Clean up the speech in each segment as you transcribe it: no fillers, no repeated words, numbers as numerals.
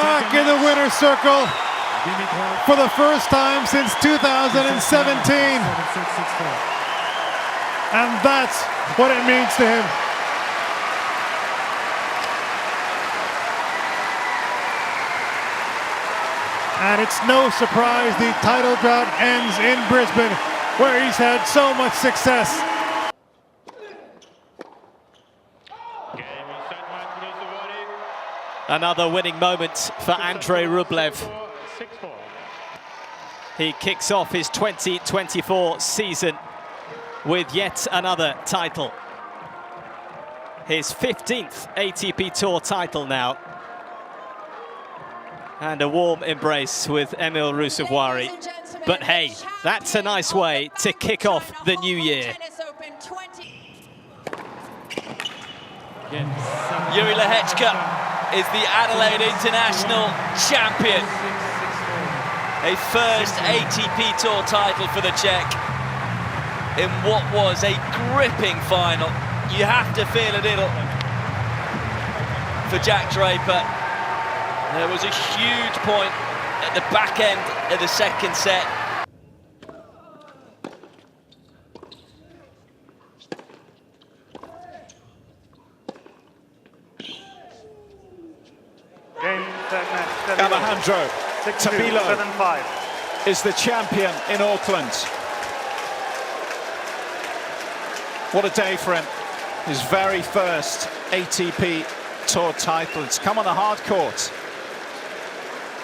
back in the winner's circle for the first time since 2017. And that's what it means to him. And it's no surprise the title drought ends in Brisbane, where he's had so much success. Another winning moment for Andrei Rublev. He kicks off his 2024 season with yet another title. His 15th ATP Tour title now. And a warm embrace with Emil Ruusuvuori. But hey, that's a nice way to kick off the new year. Yuri Lehechka is the Adelaide International champion. A first ATP Tour title for the Czech in what was a gripping final. You have to feel a little for Jack Draper. There was a huge point at the back end of the second set. Alejandro Tabilo is the champion in Auckland. What a day for him. His very first ATP Tour title. It's come on a hard court.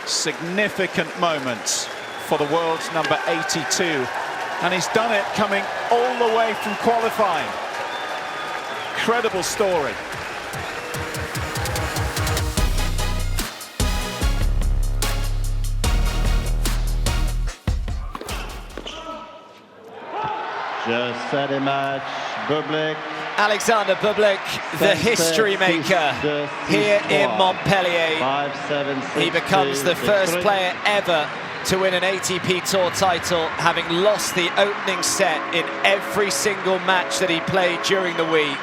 Significant moments for the world's number 82. And he's done it coming all the way from qualifying. Incredible story. Just set a match, Bublik. Alexander Bublik, the history maker here in Montpellier. 5-7, 6-2. He becomes the first player ever to win an ATP Tour title, having lost the opening set in every single match that he played during the week.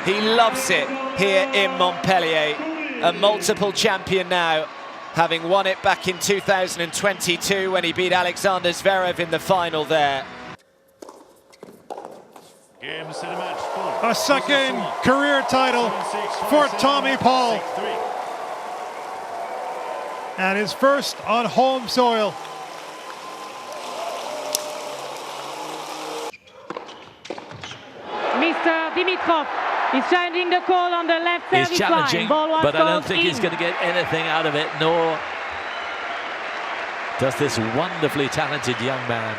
He loves it here in Montpellier. A multiple champion now, having won it back in 2022 when he beat Alexander Zverev in the final there. A second career title for Tommy Paul. And his first on home soil. Mr. Dimitrov is challenging the call on the left service line. He's challenging, but I don't think he's going to get anything out of it, nor does this wonderfully talented young man.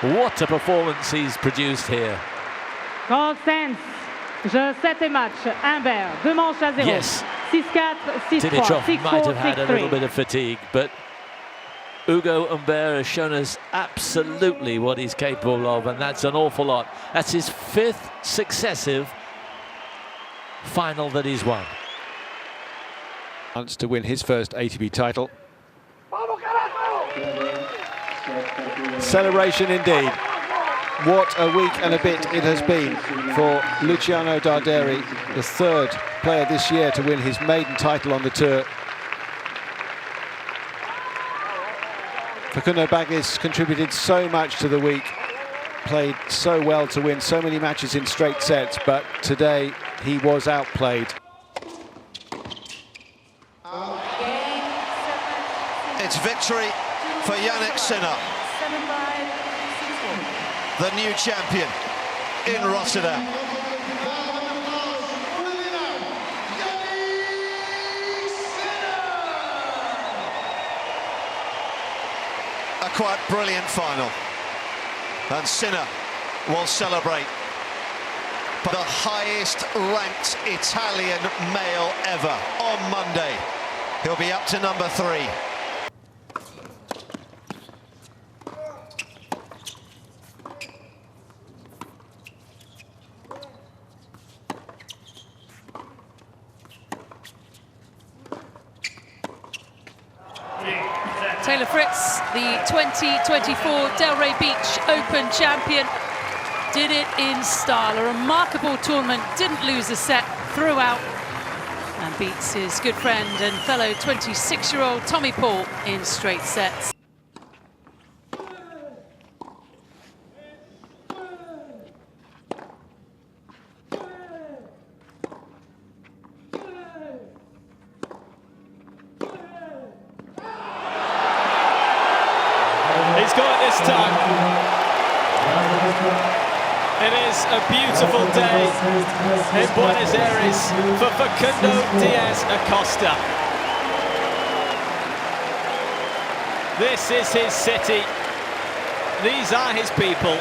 What a performance he's produced here. Call stands. Je 7 match. Humbert. 2 manches à 0. Yes. 6-4, 6-3, Dimitrov 6-4, might have had 6-3. a little bit of fatigue, but Hugo Humbert has shown us absolutely what he's capable of, and that's an awful lot. That's his 5th successive final that he's won. Wants to win his first ATP title. Celebration indeed. What a week and a bit it has been for Luciano Darderi, the 3rd player this year to win his maiden title on the tour. Facundo Bagnis contributed so much to the week, played so well to win so many matches in straight sets, but today he was outplayed. It's victory for Jannik Sinner, the new champion in Rotterdam. A quite brilliant final, and Sinner will celebrate for the highest ranked Italian male ever on Monday. He'll be up to number 3. Taylor Fritz, the 2024 Delray Beach Open champion, did it in style. A remarkable tournament, didn't lose a set throughout. and beats his good friend and fellow 26-year-old Tommy Paul in straight sets. He's got it this time. It is a beautiful day in Buenos Aires for Facundo Diaz Acosta. This is his city. These are his people.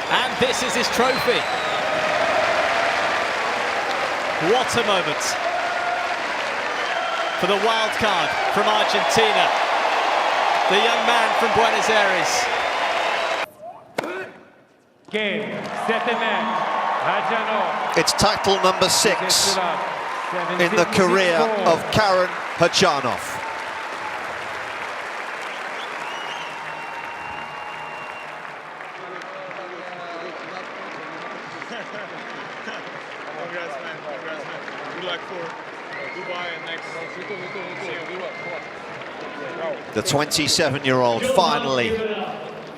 And this is his trophy. What a moment for the wild card from Argentina. The young man from Buenos Aires. It's title number 6 in the career of Karen Khachanov. Congrats, man. Congrats, man. Good luck for Dubai and next. The 27-year-old finally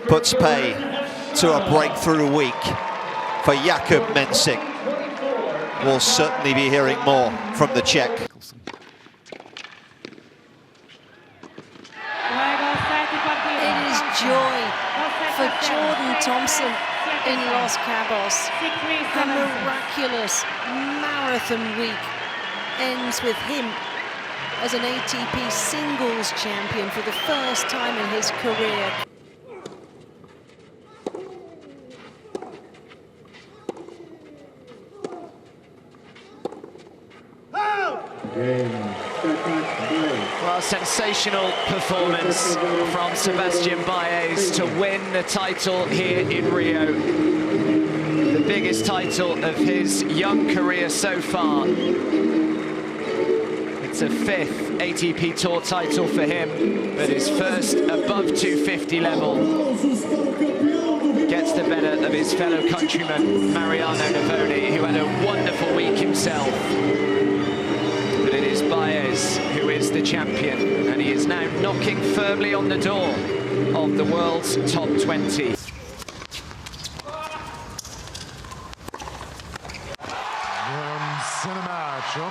puts pay to a breakthrough week for Jakub Mensik. We'll certainly be hearing more from the Czech. It is joy for Jordan Thompson in Los Cabos. A miraculous marathon week ends with him as an ATP singles champion for the first time in his career. Well, sensational performance from Sebastian Baez to win the title here in Rio. The biggest title of his young career so far. It's a 5th ATP Tour title for him, but his first above 250 level. Gets the better of his fellow countryman, Mariano Navoni, who had a wonderful week himself. But it is Baez who is the champion, and he is now knocking firmly on the door of the world's top 20.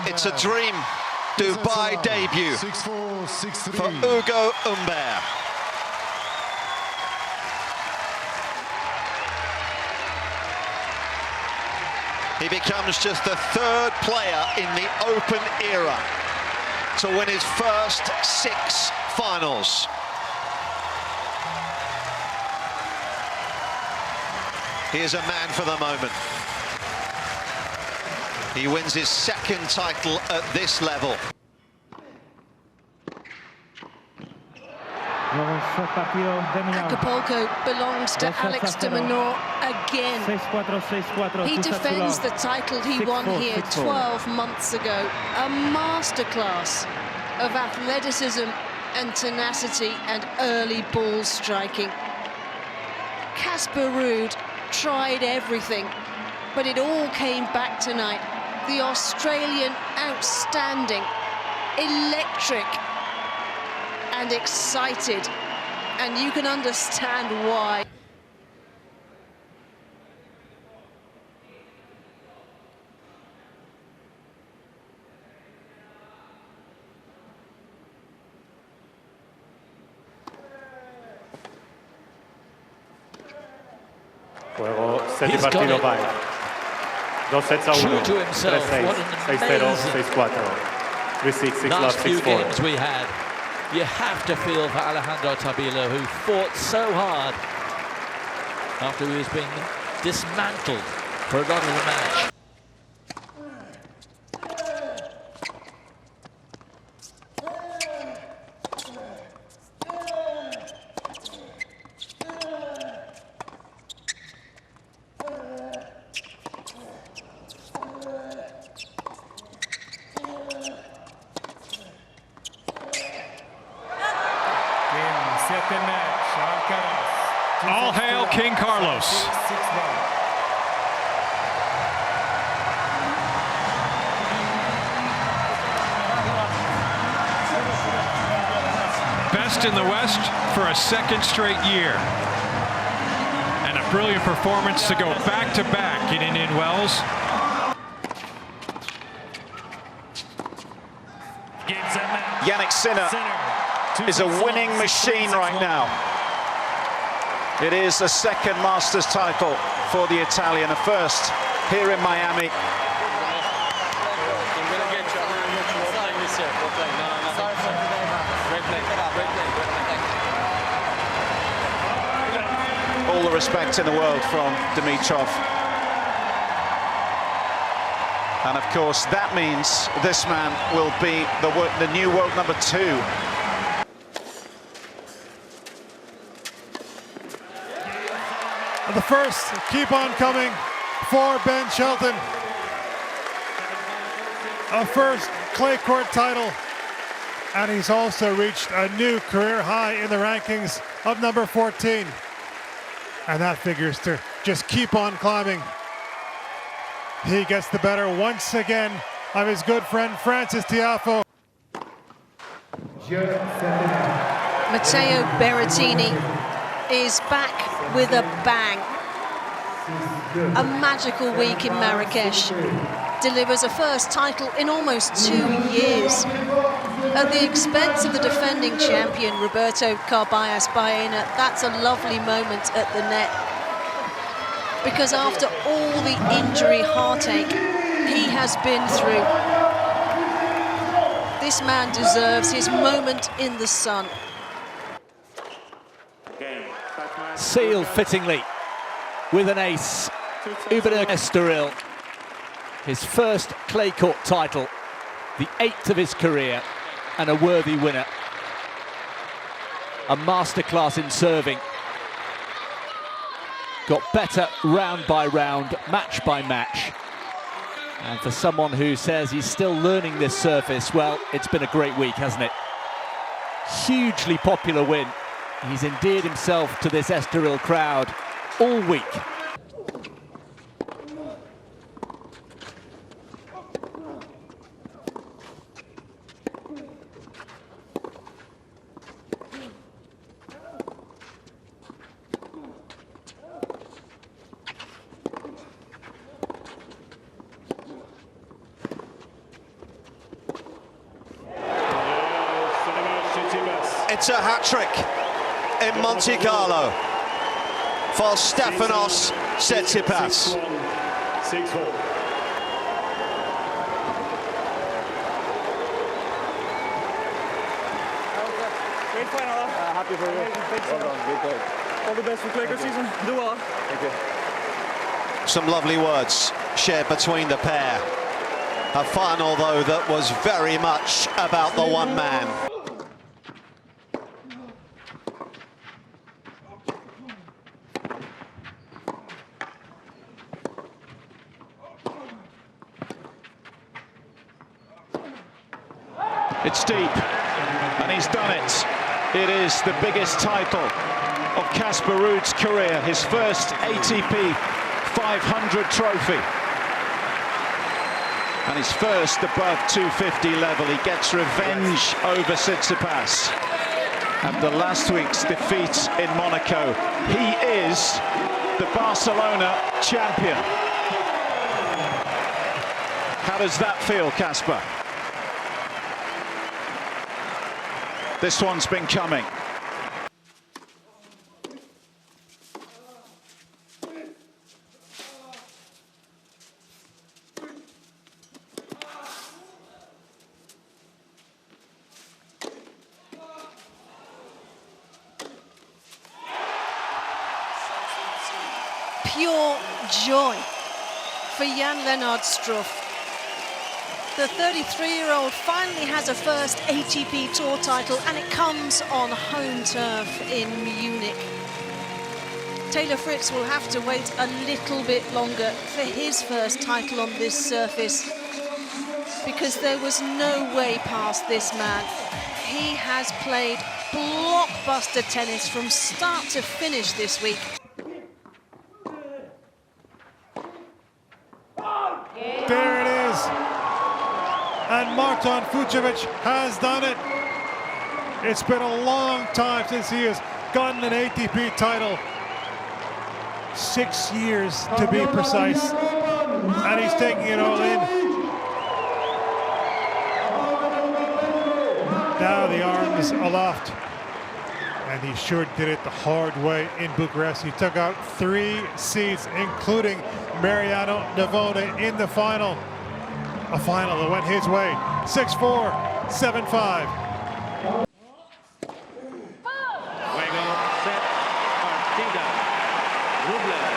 It's a dream Dubai debut for Ugo Humbert. He becomes just the 3rd player in the Open era to win his first 6 finals. He is a man for the moment. He wins his 2nd title at this level. Acapulco belongs to Alex de Minaur again. He defends the title he won here 12 months ago. A masterclass of athleticism and tenacity and early ball striking. Casper Ruud tried everything, but it all came back tonight. The Australian outstanding, electric and excited, and you can understand why. Juego 7 partido by 2 sets a 1. 3-6, 6-0, 6-4. 3-6, 6-love, 6-4. Games we had. You have to feel for Alejandro Tabilo, who fought so hard after he was being dismantled for a lot of the match. All hail King Carlos. best in the West for a second straight year. And a brilliant performance to go back-to-back in Indian Wells. Yannick Sinner is a winning machine right now. It is a second Masters title for the Italian, a first here in Miami. All the respect in the world from Dimitrov. And of course, that means this man will be the new world number 2. The first keep on coming for Ben Shelton. A first clay court title. And he's also reached a new career high in the rankings of number 14. And that figures to just keep on climbing. He gets the better once again of his good friend Francis Tiafoe. Matteo Berrettini is back with a bang. A magical week in Marrakesh. Delivers a first title in almost 2 years. At the expense of the defending champion, Roberto Carballes Baena. That's a lovely moment at the net. Because after all the injury heartache he has been through, this man deserves his moment in the sun. Sealed fittingly with an ace. Uber Estoril, his first clay court title, the 8th of his career, and a worthy winner. A masterclass in serving. Got better round by round, match by match. And for someone who says he's still learning this surface, well, it's been a great week, hasn't it? Hugely popular win. He's endeared himself to this Estoril crowd all week. It's a hat-trick in Monte Carlo for Stefanos Tsitsipas. 6-4. Great final. Happy for you. Well done. Good. All the best for clay court season. Do well. Thank you. Some lovely words shared between the pair. A final, though, that was very much about the one man. It's deep, and he's done it. It is the biggest title of Casper Ruud's career, his first ATP 500 trophy. And his first above 250 level. He gets revenge over Tsitsipas. After last week's defeat in Monaco, he is the Barcelona champion. How does that feel, Casper? This one's been coming. Pure joy for Jan-Lennard Struff. The 33-year-old finally has a first ATP Tour title, and it comes on home turf in Munich. Taylor Fritz will have to wait a little bit longer for his first title on this surface, because there was no way past this man. He has played blockbuster tennis from start to finish this week. There it is. And Marton Fucsovics has done it. It's been a long time since he has gotten an ATP title. 6 years to be precise. And he's taking it all in. Now the arms aloft. And he sure did it the hard way in Bucharest. He took out 3 seeds, including Mariano Navone in the final. A final that went his way. 6-4, 7-5.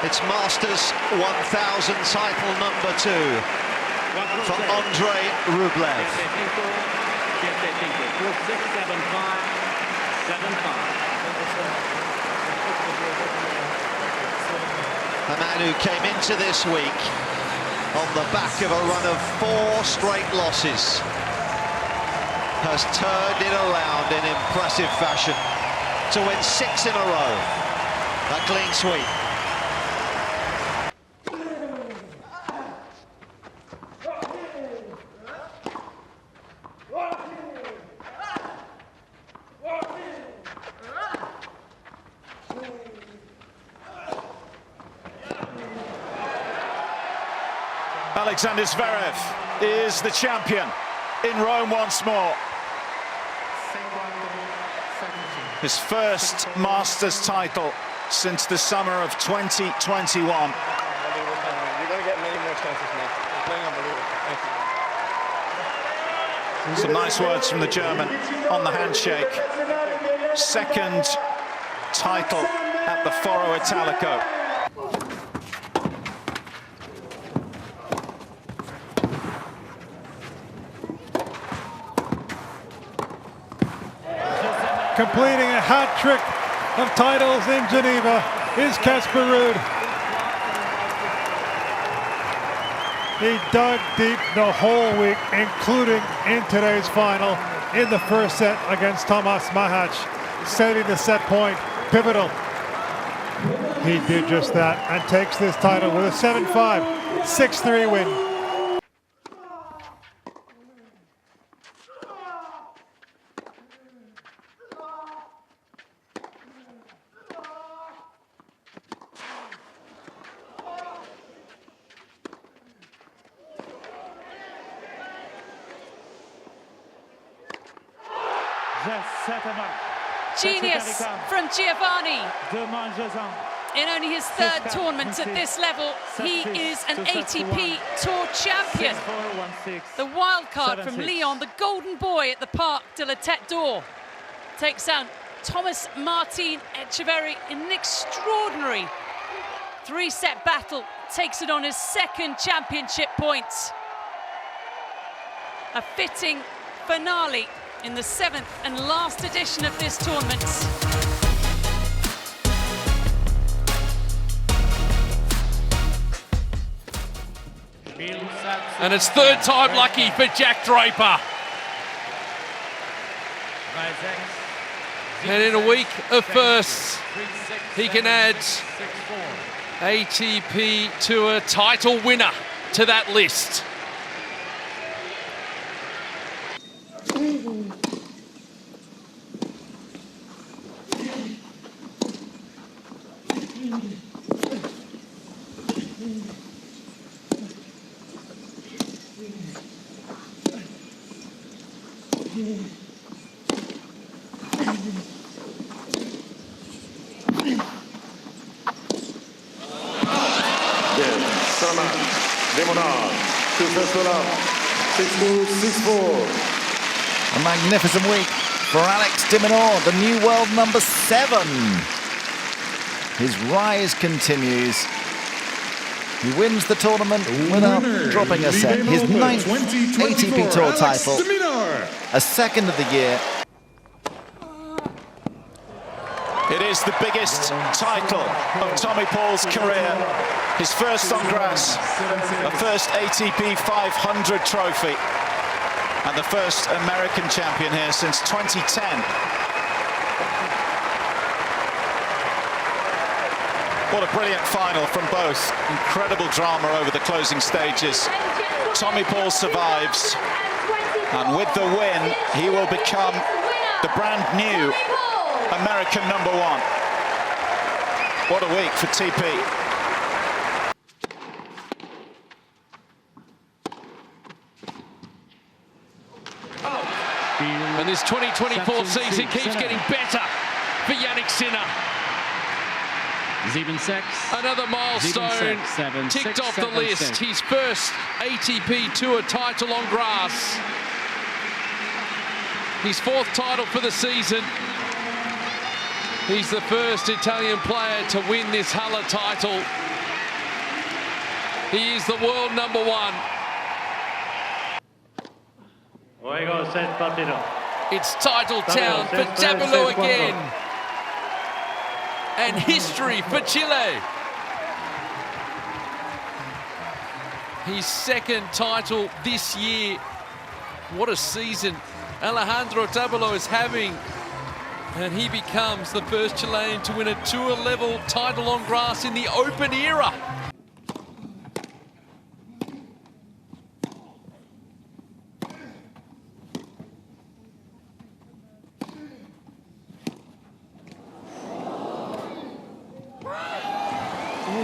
It's Masters 1000 title number 2 for Andrei Rublev. A man who came into this week on the back of a run of 4 straight losses has turned it around in impressive fashion to win 6 in a row. A clean sweep. Alexander Zverev is the champion in Rome once more. His first Masters title since the summer of 2021. You're going to get many more chances, man. You're playing unbelievable. Thank you. Some nice words from the German on the handshake. Second title at the Foro Italico. Completing a hat trick of titles in Geneva is Casper Ruud. He dug deep the whole week, including in today's final in the first set against Tomas Mahac, setting the set point pivotal. He did just that and takes this title with a 7-5, 6-3 win. Genius from Giovanni. In only his 3rd tournament at this level, he is an ATP Tour champion. The wild card from Lyon, the golden boy at the Parc de la Tête d'Or, takes out Thomas Martin Etcheverry in an extraordinary 3-set battle, takes it on his 2nd championship points. A fitting finale in the 7th and last edition of this tournament. And it's 3rd time lucky for Jack Draper. And in a week of firsts, he can add ATP Tour title winner to that list. A magnificent week for Alex de Minaur, the new world number 7. His rise continues. He wins the tournament without dropping a set. His 9th ATP Tour title, a 2nd of the year. It is the biggest title of Tommy Paul's career. His first on grass, a first ATP 500 trophy, and the first American champion here since 2010. What a brilliant final from both. Incredible drama over the closing stages. Tommy Paul survives, and with the win, he will become the brand new American #1. What a week for TP. And this 2024 season keeps getting better for Yannick Sinner. Another milestone ticked off the list. His first ATP Tour title on grass. His 4th title for the season. He's the first Italian player to win this Halle title. He is the world #1. It's title town for Tabilo again. And history for Chile. His 2nd title this year. What a season Alejandro Tabilo is having. And he becomes the first Chilean to win a tour-level title on grass in the Open era.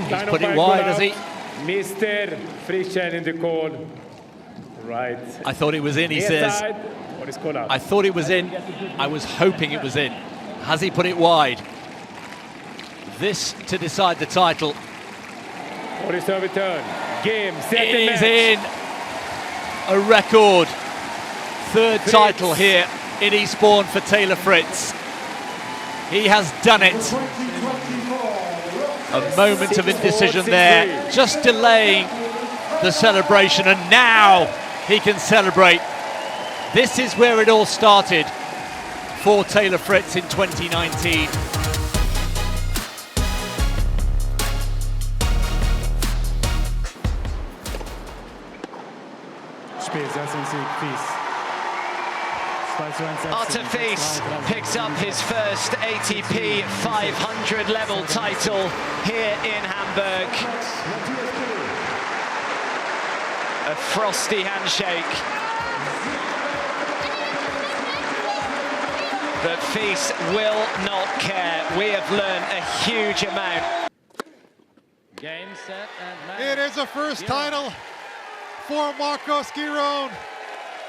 He's put it wide, has he? Mr. Frischel in the call. Right. I thought it was in, he says. I thought it was in. I was hoping it was in. Has he put it wide? This to decide the title. What is the return? Game, set, it is match. In. A record. 3rd title here in Eastbourne for Taylor Fritz. He has done it. A moment of indecision there, just delaying the celebration, and now he can celebrate. This is where it all started for Taylor Fritz in 2019. Artefice picks up his first ATP 500 level title here in Hamburg. A frosty handshake. But Fils will not care. We have learned a huge amount. Game, set, and match. It is a first title for Marcos Giron,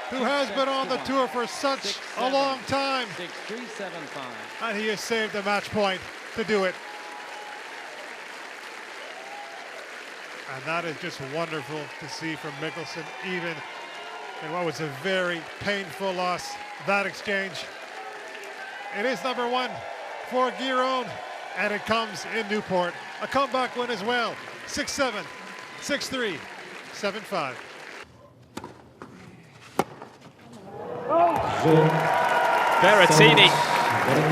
who has been on the tour for such a long time. 6-3-7-5. And he has saved a match point to do it. And that is just wonderful to see from Mickelson, even in what was a very painful loss, that exchange. It is #1 for Giron, and it comes in Newport. A comeback win as well. 6-7, 6-3, 7-5. Berrettini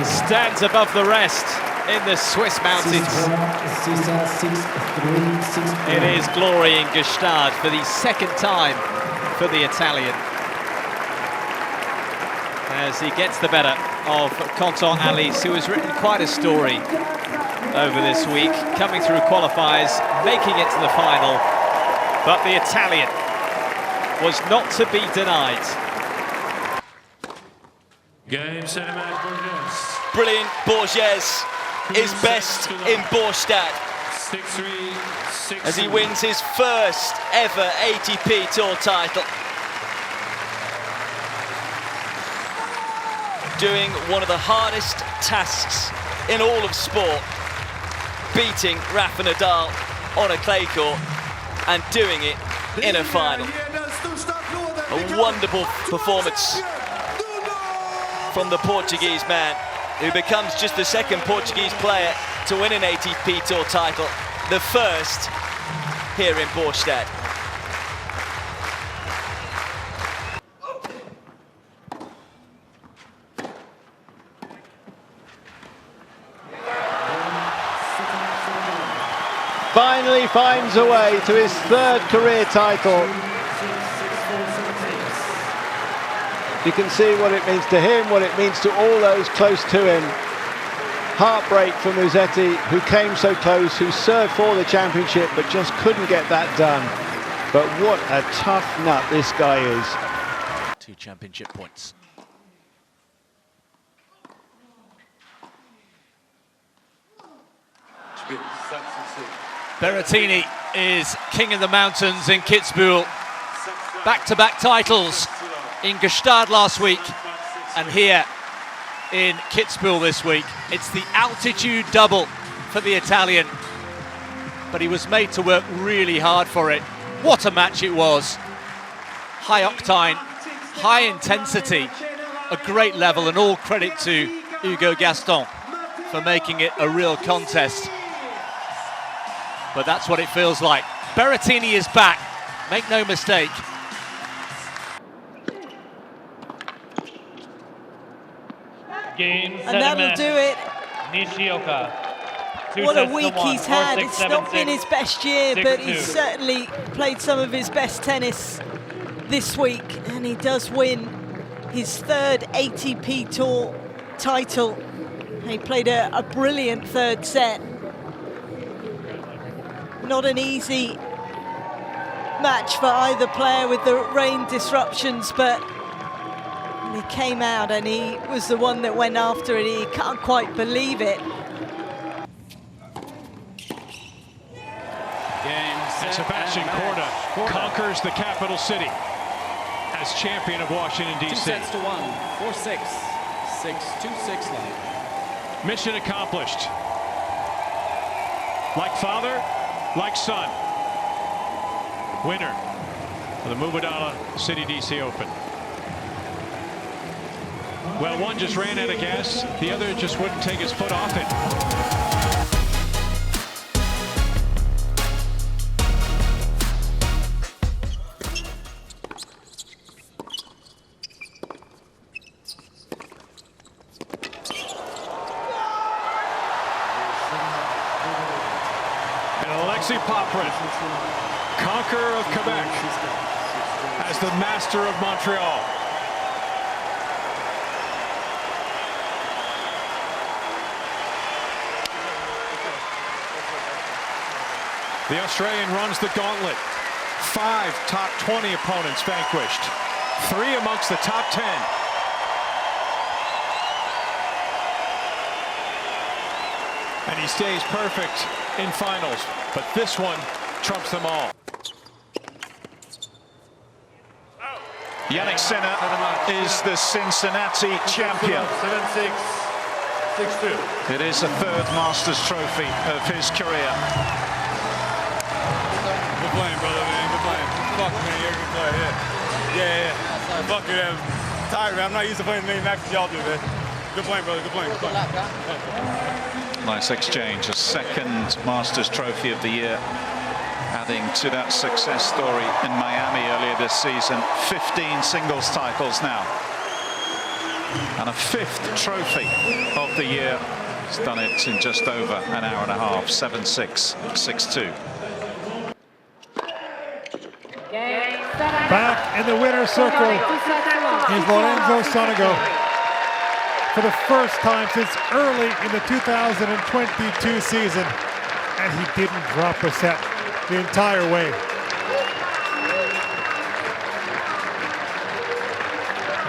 stands above the rest in the Swiss mountains. It is glory in Gstaad for the 2nd time for the Italian, as he gets the better of Quentin Alice, who has written quite a story over this week, coming through qualifiers, making it to the final, but the Italian was not to be denied. Game, set, and match, Borges. Brilliant Borges is best in Borstad 6-3, 6-3. as he wins his first ever ATP Tour title. Doing one of the hardest tasks in all of sport, beating Rafa Nadal on a clay court and doing it in a final. A wonderful performance from the Portuguese man, who becomes just the 2nd Portuguese player to win an ATP Tour title, the first here in Borstad. Finally finds a way to his 3rd career title. You can see what it means to him, what it means to all those close to him. Heartbreak for Musetti, who came so close, who served for the championship, but just couldn't get that done. But what a tough nut this guy is. 2 championship points. Berrettini is king of the mountains in Kitzbühel. Back-to-back titles in Gstaad last week and here in Kitzbühel this week. It's the altitude double for the Italian, but he was made to work really hard for it. What a match it was. High octane, high intensity, a great level, and all credit to Hugo Gaston for making it a real contest. But that's what it feels like. Berrettini is back, make no mistake. And that'll do it. Nishioka. What a week he's had. It's not been his best year, but he's certainly played some of his best tennis this week, and he does win his third ATP Tour title. He played a brilliant third set. Not an easy match for either player with the rain disruptions, but he came out and he was the one that went after it. He can't quite believe it. And Sebastian Korda conquers the capital city as champion of Washington, D.C. 2 sets to 1, 4-6, 6-2, 6-9. Mission accomplished. Like father, like son. Winner of the Mubadala City D.C. Open. Well, one just ran out of gas, the other just wouldn't take his foot off it. Conqueror of Quebec as the master of Montreal. The Australian runs the gauntlet. 5 top 20 opponents vanquished. 3 amongst the top 10. And he stays perfect in finals, but this one trumps them all. Yannick Sinner is the Cincinnati champion. 7-6, 6-2. It is the 3rd Masters trophy of his career. Good playing, brother, man. Good playing. Fuck, man. You're a good player, yeah. Yeah. Fuck it, man. I'm tired, man. I'm not used to playing as many matches as y'all do, man. Good playing, brother. Good playing. Good playing. Nice exchange. A 2nd Masters trophy of the year, adding to that success story in Miami earlier this season. 15 singles titles now. And a 5th trophy of the year. He's done it in just over an hour and a half. 7-6, 6-2. Back in the winner's circle is Lorenzo Sonego. For the first time since early in the 2022 season. And he didn't drop a set the entire way.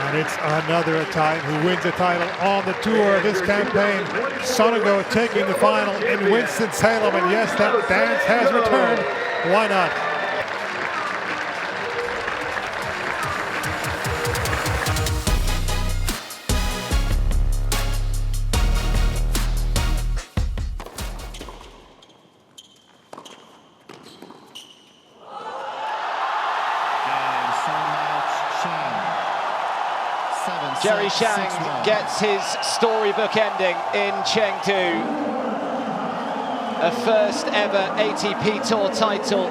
And it's another Italian who wins a title on the tour this campaign. Sonego taking the final in Winston-Salem. And yes, that dance has returned. Why not? Jerry Shang gets his storybook ending in Chengdu. A first ever ATP Tour title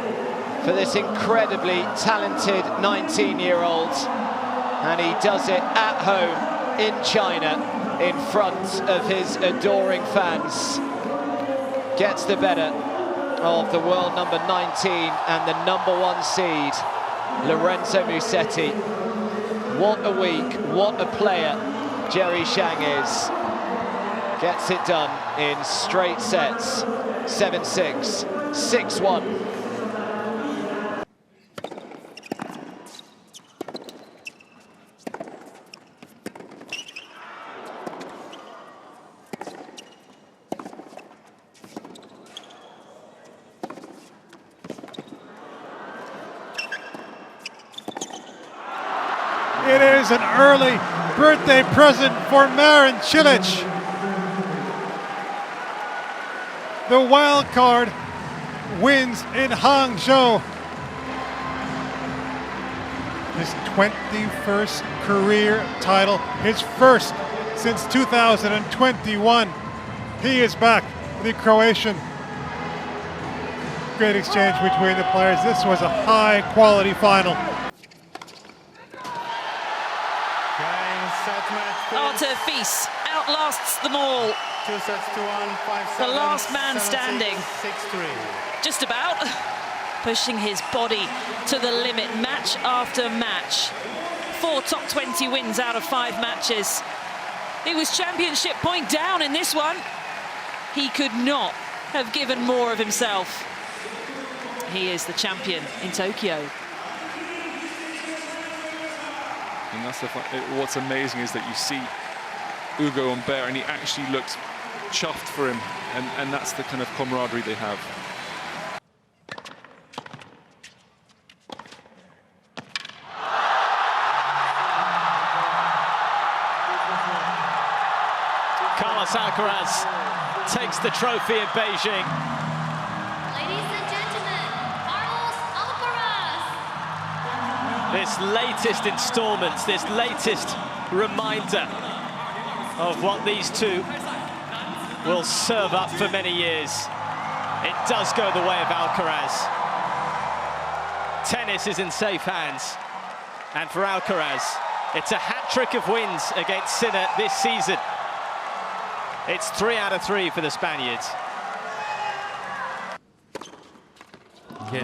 for this incredibly talented 19-year-old. And he does it at home in China in front of his adoring fans. Gets the better of the world number 19 and the number 1 seed, Lorenzo Musetti. What a week, what a player Jerry Shang is. Gets it done in straight sets. 7-6, 6-1. is an early birthday present for Marin Cilic. The wild card wins in Hangzhou. His 21st career title, his first since 2021. He is back, the Croatian. Great exchange between the players. This was a high-quality final. Artifice outlasts them all. 2 sets to 1, 5-7. The last man standing. 6-3. Just about. Pushing his body to the limit, match after match. 4 top 20 wins out of 5 matches. It was championship point down in this one. He could not have given more of himself. He is the champion in Tokyo. And that's what's amazing is that you see Ugo on Bear and he actually looks chuffed for him, and that's the kind of camaraderie they have. Carlos Alcaraz takes the trophy in Beijing. Ladies and gentlemen, Carlos Alcaraz. This latest installment, this latest reminder of what these two will serve up for many years. It does go the way of Alcaraz. Tennis is in safe hands. And for Alcaraz, it's a hat-trick of wins against Sinner this season. It's 3 out of 3 for the Spaniards. The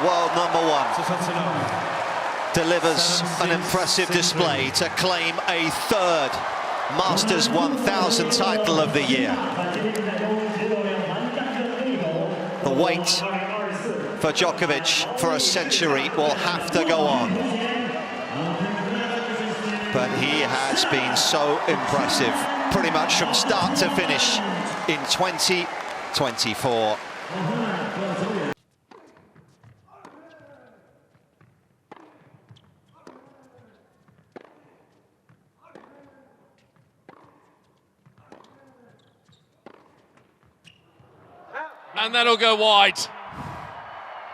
world #1 delivers an impressive display to claim a 3rd Masters 1000 title of the year. The wait for Djokovic for a century will have to go on. But he has been so impressive, pretty much from start to finish in 2024. And that'll go wide.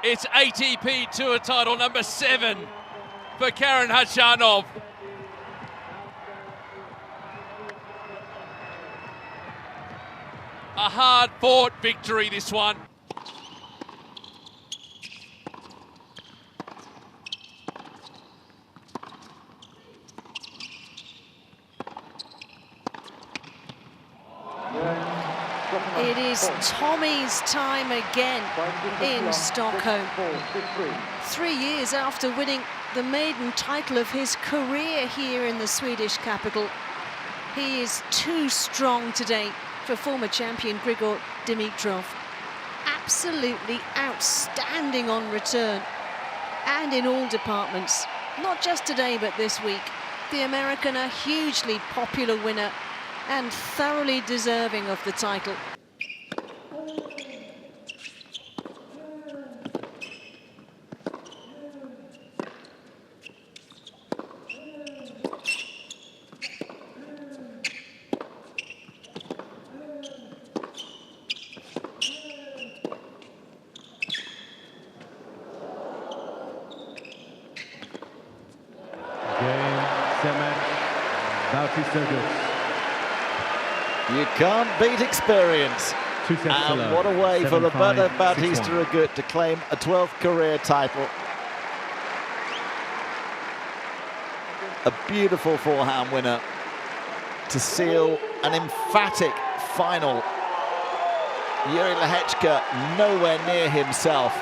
It's ATP Tour title number 7 for Karen Khachanov. A hard-fought victory, this one. It is Tommy's time again in Stockholm. 3 years after winning the maiden title of his career here in the Swedish capital, he is too strong today for former champion Grigor Dimitrov. Absolutely outstanding on return and in all departments. Not just today, but this week. The American, a hugely popular winner and thoroughly deserving of the title. You can't beat experience. And what a way for Roberto Bautista Agut to claim a 12th career title. A beautiful forehand winner to seal an emphatic final. Yuri Lehechka nowhere near himself,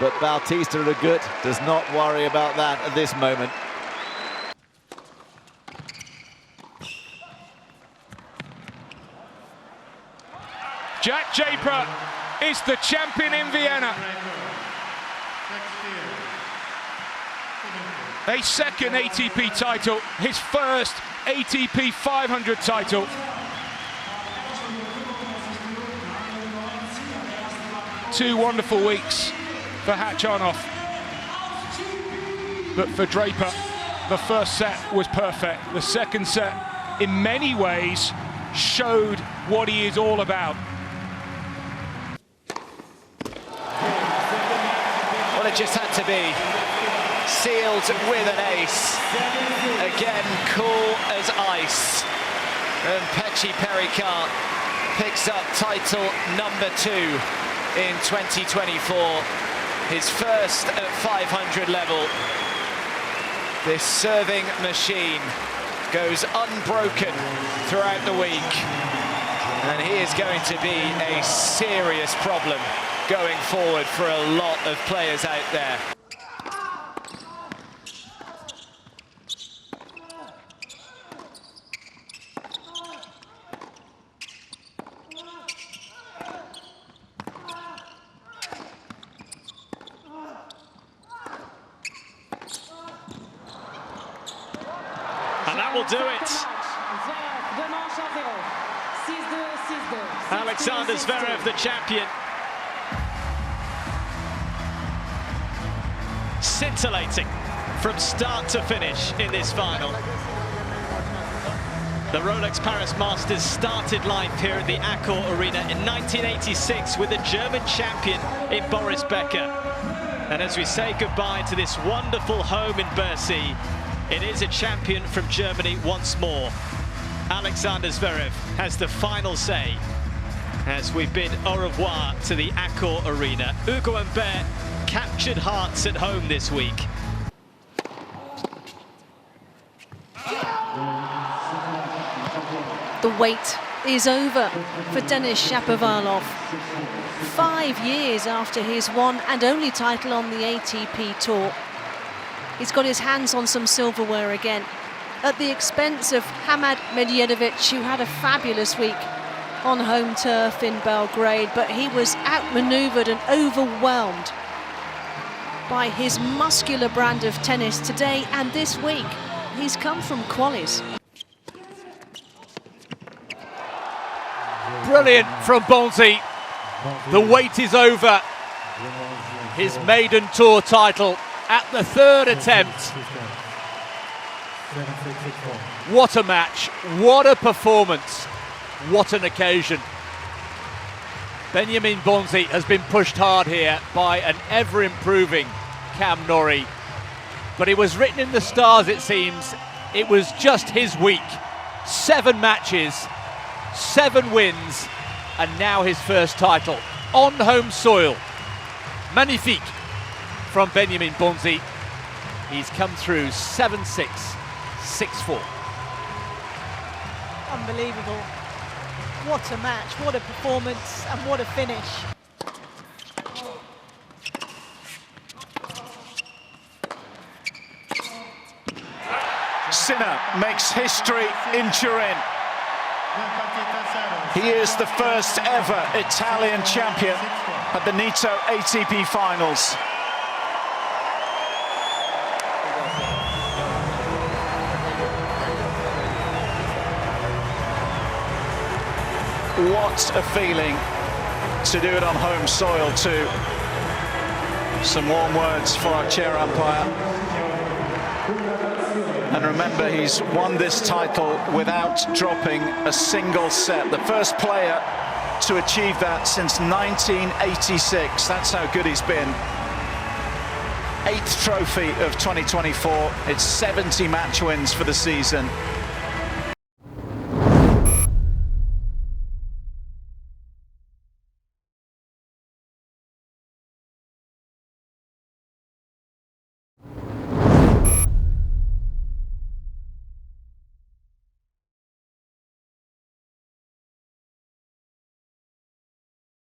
but Bautista Agut does not worry about that at this moment. Jack Draper is the champion in Vienna. A second ATP title, his first ATP 500 title. Two wonderful weeks for Khachanov. But for Draper, the first set was perfect. The second set, in many ways, showed what he is all about. Well, it just had to be sealed with an ace. Again, cool as ice. And Pechi Pericard picks up title number 2 in 2024. His first at 500 level. This serving machine goes unbroken throughout the week. And he is going to be a serious problem going forward for a lot of players out there. And that will do it. Alexander Zverev, the champion. Scintillating from start to finish in this final. The Rolex Paris Masters started life here at the Accor Arena in 1986 with the German champion in Boris Becker. And as we say goodbye to this wonderful home in Bercy, it is a champion from Germany once more. Alexander Zverev has the final say as we bid au revoir to the Accor Arena. Hugo Humbert captured hearts at home this week. The wait is over for Denis Shapovalov. 5 years after his one and only title on the ATP Tour, he's got his hands on some silverware again, at the expense of Hamad Medjedovic, who had a fabulous week on home turf in Belgrade, but he was outmaneuvered and overwhelmed by his muscular brand of tennis today and this week. He's come from qualis. Brilliant from Bonzi. The wait is over. His maiden tour title at the 3rd attempt. What a match, what a performance, what an occasion. Benjamin Bonzi has been pushed hard here by an ever-improving Cam Norrie. But it was written in the stars, it seems. It was just his week. 7 matches, 7 wins, and now his first title on home soil. Magnifique from Benjamin Bonzi. He's come through 7-6, 6-4. Unbelievable. What a match, what a performance, and what a finish. Sinner makes history in Turin. He is the first ever Italian champion at the Nitto ATP Finals. What a feeling to do it on home soil too. Some warm words for our chair umpire. And remember, he's won this title without dropping a single set. The first player to achieve that since 1986. That's how good he's been. 8th trophy of 2024. It's 70 match wins for the season.